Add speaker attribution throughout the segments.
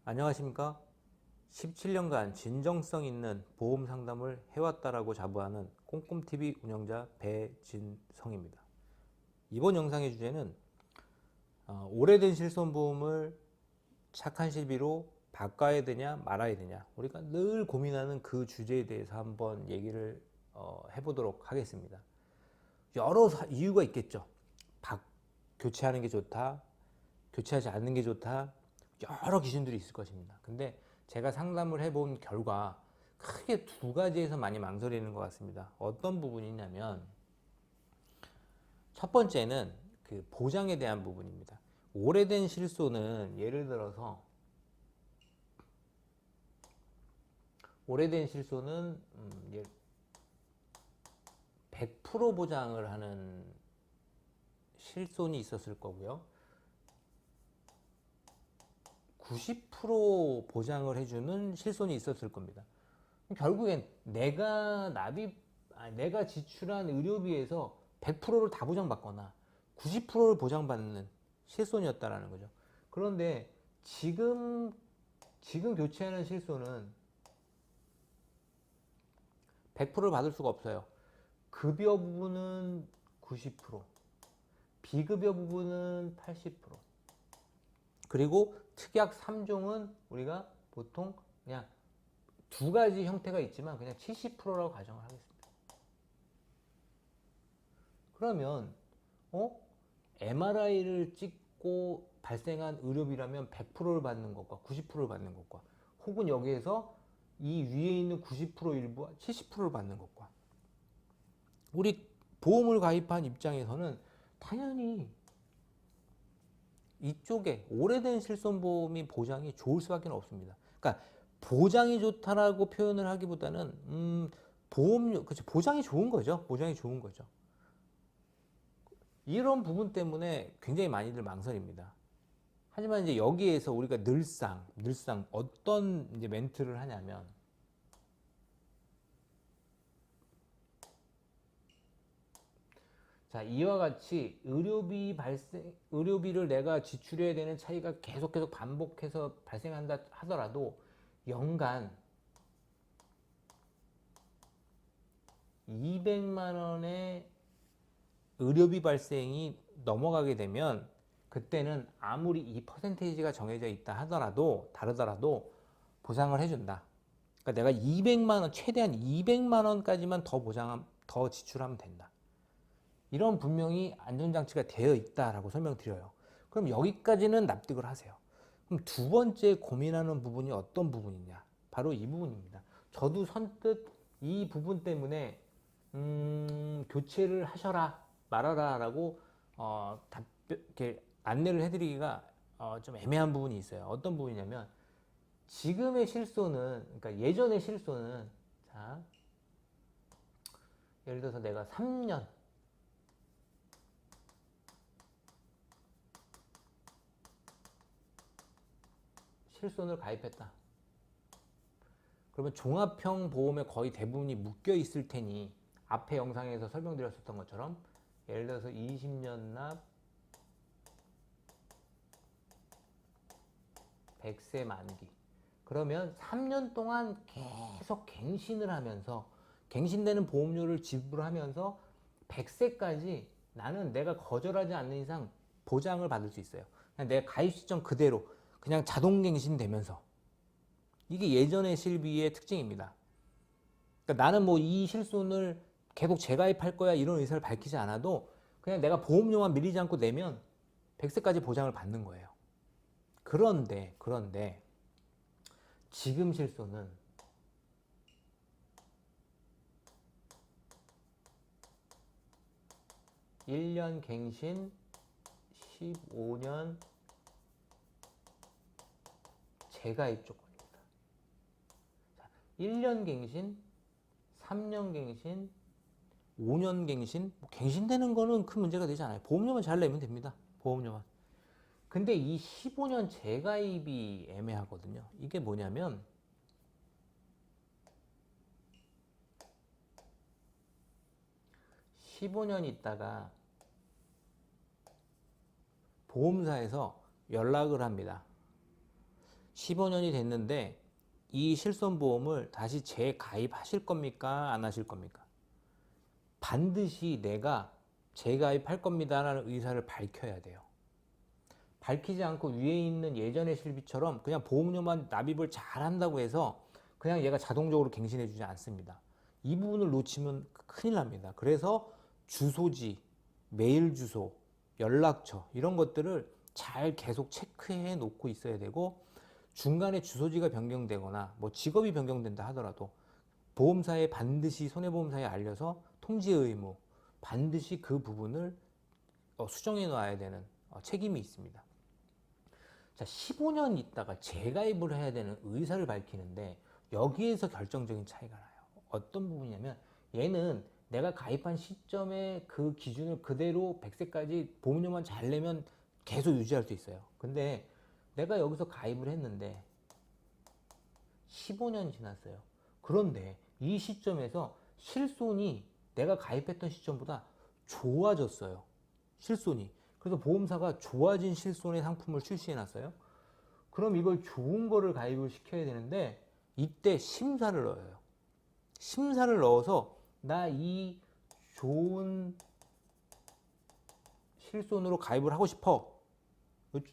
Speaker 1: 안녕하십니까? 17년간 진정성 있는 보험 상담을 해왔다라고 자부하는 꼼꼼TV 운영자 배진성입니다. 이번 영상의 주제는 오래된 실손보험을 착한 실비로 바꿔야 되냐 말아야 되냐, 우리가 늘 고민하는 그 주제에 대해서 한번 얘기를 해보도록 하겠습니다. 여러 이유가 있겠죠. 교체하는 게 좋다, 교체하지 않는 게 좋다, 여러 기준들이 있을 것입니다. 근데 제가 상담을 해본 결과 크게 두 가지에서 많이 망설이는 것 같습니다. 어떤 부분이냐면, 첫 번째는 그 보장에 대한 부분입니다. 오래된 실손은 예를 들어서 100% 보장을 하는 실손이 있었을 거고요. 90% 보장을 해주는 실손이 있었을 겁니다. 결국엔 내가 지출한 의료비에서 100%를 다 보장받거나 90%를 보장받는 실손이었다라는 거죠. 그런데 지금 교체하는 실손은 100%를 받을 수가 없어요. 급여 부분은 90%, 비급여 부분은 80%, 그리고 특약 3종은 우리가 보통 그냥 두 가지 형태가 있지만 그냥 70%라고 가정을 하겠습니다. 그러면 MRI를 찍고 발생한 의료비라면 100%를 받는 것과 90%를 받는 것과, 혹은 여기에서 이 위에 있는 90% 일부와 70%를 받는 것과, 우리 보험을 가입한 입장에서는 당연히 이쪽에 오래된 실손보험이 보장이 좋을 수밖에 없습니다. 그러니까 보장이 좋다라고 표현을 하기보다는 보험료, 그렇죠, 보장이 좋은 거죠. 보장이 좋은 거죠. 이런 부분 때문에 굉장히 많이들 망설입니다. 하지만 이제 여기에서 우리가 늘상 어떤 이제 멘트를 하냐면, 자, 이와 같이 의료비를 내가 지출해야 되는 차이가 계속해서 반복해서 발생한다 하더라도 연간 200만 원의 의료비 발생이 넘어가게 되면, 그때는 아무리 이 퍼센테이지가 정해져 있다 하더라도 다르더라도 보상을 해준다. 그러니까 내가 200만 원, 최대한 200만 원까지만 더 지출하면 된다. 이런 분명히 안전장치가 되어 있다라고 설명드려요. 그럼 여기까지는 납득을 하세요. 그럼 두 번째 고민하는 부분이 어떤 부분이냐? 바로 이 부분입니다. 저도 선뜻 이 부분 때문에 교체를 하셔라 말아라 라고 이렇게 안내를 해드리기가 좀 애매한 부분이 있어요. 어떤 부분이냐면, 지금의 실손은, 그러니까 예전의 실손은, 자, 예를 들어서 내가 3년 실손을 가입했다. 그러면 종합형 보험의 거의 대부분이 묶여 있을 테니, 앞에 영상에서 설명드렸었던 것처럼 예를 들어서 20년 납 100세 만기, 그러면 3년 동안 계속 갱신을 하면서, 갱신되는 보험료를 지불하면서 100세까지 나는 내가 거절하지 않는 이상 보장을 받을 수 있어요. 그냥 내 가입 시점 그대로 그냥 자동 갱신되면서. 이게 예전의 실비의 특징입니다. 그러니까 나는 뭐 이 실손을 계속 재가입할 거야 이런 의사를 밝히지 않아도 그냥 내가 보험료만 밀리지 않고 내면 100세까지 보장을 받는 거예요. 그런데 지금 실손은 1년 갱신 15년 재가입 조건입니다. 1년 갱신, 3년 갱신, 5년 갱신, 갱신되는 거는 큰 문제가 되지 않아요. 보험료만 잘 내면 됩니다. 보험료만. 근데 이 15년 재가입이 애매하거든요. 이게 뭐냐면, 15년 있다가 보험사에서 연락을 합니다. 15년이 됐는데 이 실손보험을 다시 재가입하실 겁니까? 안 하실 겁니까? 반드시 내가 재가입할 겁니다라는 의사를 밝혀야 돼요. 밝히지 않고 위에 있는 예전의 실비처럼 그냥 보험료만 납입을 잘한다고 해서 그냥 얘가 자동적으로 갱신해 주지 않습니다. 이 부분을 놓치면 큰일 납니다. 그래서 주소지, 메일 주소, 연락처 이런 것들을 잘 계속 체크해 놓고 있어야 되고, 중간에 주소지가 변경되거나 뭐 직업이 변경된다 하더라도 보험사에 반드시, 손해보험사에 알려서 통지 의무, 반드시 그 부분을 수정해 놔야 되는 책임이 있습니다. 자, 15년 있다가 재가입을 해야 되는 의사를 밝히는데 여기에서 결정적인 차이가 나요. 어떤 부분이냐면, 얘는 내가 가입한 시점에 그 기준을 그대로 100세까지 보험료만 잘 내면 계속 유지할 수 있어요. 근데 내가 여기서 가입을 했는데 15년 지났어요. 그런데 이 시점에서 실손이 내가 가입했던 시점보다 좋아졌어요. 실손이. 그래서 보험사가 좋아진 실손의 상품을 출시해 놨어요. 그럼 이걸 좋은 거를 가입을 시켜야 되는데 이때 심사를 넣어요. 심사를 넣어서 나 이 좋은 실손으로 가입을 하고 싶어.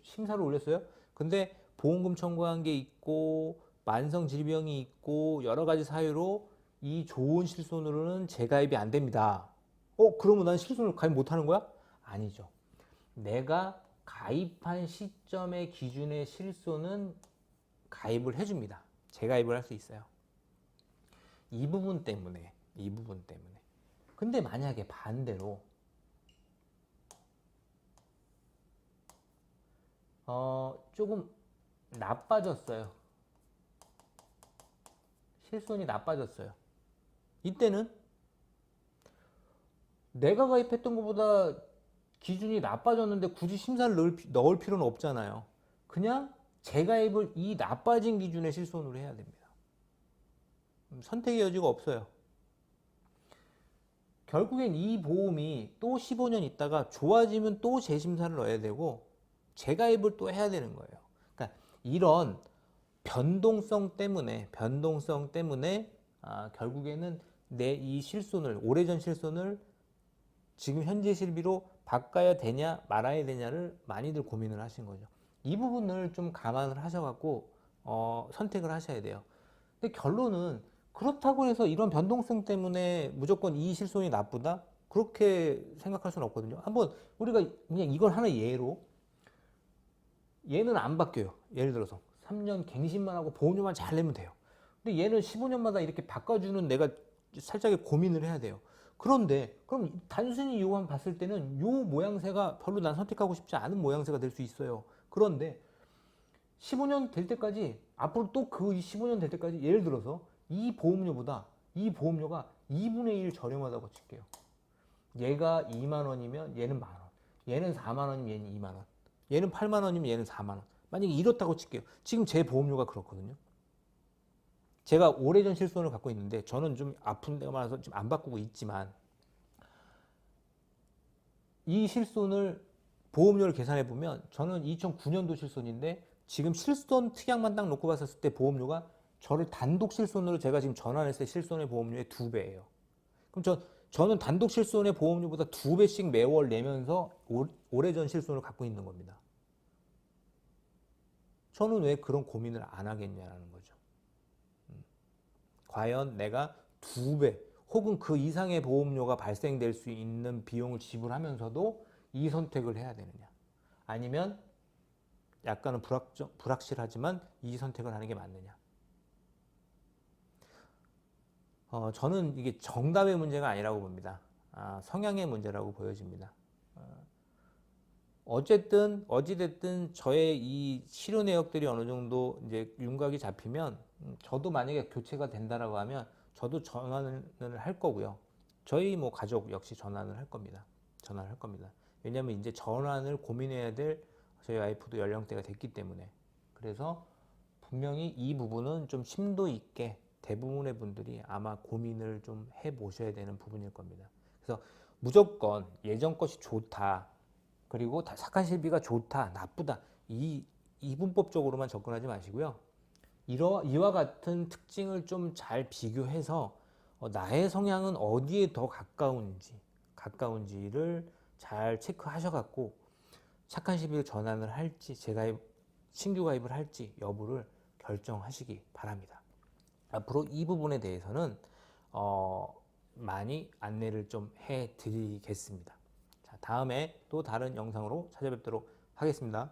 Speaker 1: 심사를 올렸어요. 근데 보험금 청구한 게 있고 만성 질병이 있고 여러 가지 사유로 이 좋은 실손으로는 재가입이 안 됩니다. 그러면 난 실손을 가입 못 하는 거야? 아니죠. 내가 가입한 시점의 기준의 실손은 가입을 해줍니다. 재가입을 할 수 있어요. 이 부분 때문에. 근데 만약에 반대로 조금 나빠졌어요. 실손이 나빠졌어요. 이때는 내가 가입했던 것보다 기준이 나빠졌는데 굳이 심사를 넣을 필요는 없잖아요. 그냥 재가입을 이 나빠진 기준의 실손으로 해야 됩니다. 선택의 여지가 없어요. 결국엔 이 보험이 또 15년 있다가 좋아지면 또 재심사를 넣어야 되고 재가입을 또 해야 되는 거예요. 그러니까 이런 변동성 때문에 결국에는 내 이 실손을, 오래전 실손을 지금 현재 실비로 바꿔야 되냐 말아야 되냐를 많이들 고민을 하신 거죠. 이 부분을 좀 감안을 하셔갖고 선택을 하셔야 돼요. 근데 결론은 그렇다고 해서 이런 변동성 때문에 무조건 이 실손이 나쁘다? 그렇게 생각할 수는 없거든요. 한번 우리가 그냥 이걸 하나 예로, 얘는 안 바뀌어요. 예를 들어서 3년 갱신만 하고 보험료만 잘 내면 돼요. 근데 얘는 15년마다 이렇게 바꿔주는 내가 살짝의 고민을 해야 돼요. 그런데 그럼 단순히 요만 봤을 때는 요 모양새가 별로 난 선택하고 싶지 않은 모양새가 될 수 있어요. 그런데 15년 될 때까지, 앞으로 또 그 15년 될 때까지 예를 들어서 이 보험료보다 이 보험료가 2분의 1 저렴하다고 칠게요. 얘가 2만 원이면 얘는 만 원, 얘는 4만 원이면 얘는 2만 원, 얘는 8만 원이면 얘는 4만 원. 만약에 이렇다고 칠게요. 지금 제 보험료가 그렇거든요. 제가 오래전 실손을 갖고 있는데 저는 좀 아픈 데가 많아서 지금 안 바꾸고 있지만, 이 실손을 보험료를 계산해 보면 저는 2009년도 실손인데 지금 실손 특약만 딱 놓고 봤을 때 보험료가 저를 단독 실손으로 제가 지금 전환했을 때 실손의 보험료의 2배예요. 그럼 저는 단독 실손의 보험료보다 2배씩 매월 내면서 오래전 실손을 갖고 있는 겁니다. 저는 왜 그런 고민을 안 하겠냐는 거죠. 과연 내가 2배 혹은 그 이상의 보험료가 발생될 수 있는 비용을 지불하면서도 이 선택을 해야 되느냐, 아니면 약간은 불확실하지만 이 선택을 하는 게 맞느냐. 저는 이게 정답의 문제가 아니라고 봅니다. 성향의 문제라고 보여집니다. 어찌됐든 저의 이 치료 내역들이 어느 정도 이제 윤곽이 잡히면 저도 만약에 교체가 된다라고 하면 저도 전환을 할 거고요. 저희 뭐 가족 역시 전환을 할 겁니다. 왜냐하면 이제 전환을 고민해야 될 저희 와이프도 연령대가 됐기 때문에. 그래서 분명히 이 부분은 좀 심도 있게 대부분의 분들이 아마 고민을 좀 해보셔야 되는 부분일 겁니다. 그래서 무조건 예전 것이 좋다, 그리고 착한 실비가 좋다, 나쁘다, 이 이분법적으로만 접근하지 마시고요. 이와 같은 특징을 좀 잘 비교해서 나의 성향은 어디에 더 가까운지를 잘 체크하셔갖고 착한 12를 전환을 할지 재가입, 신규 가입을 할지 여부를 결정하시기 바랍니다. 앞으로 이 부분에 대해서는 많이 안내를 좀 해드리겠습니다. 자, 다음에 또 다른 영상으로 찾아뵙도록 하겠습니다.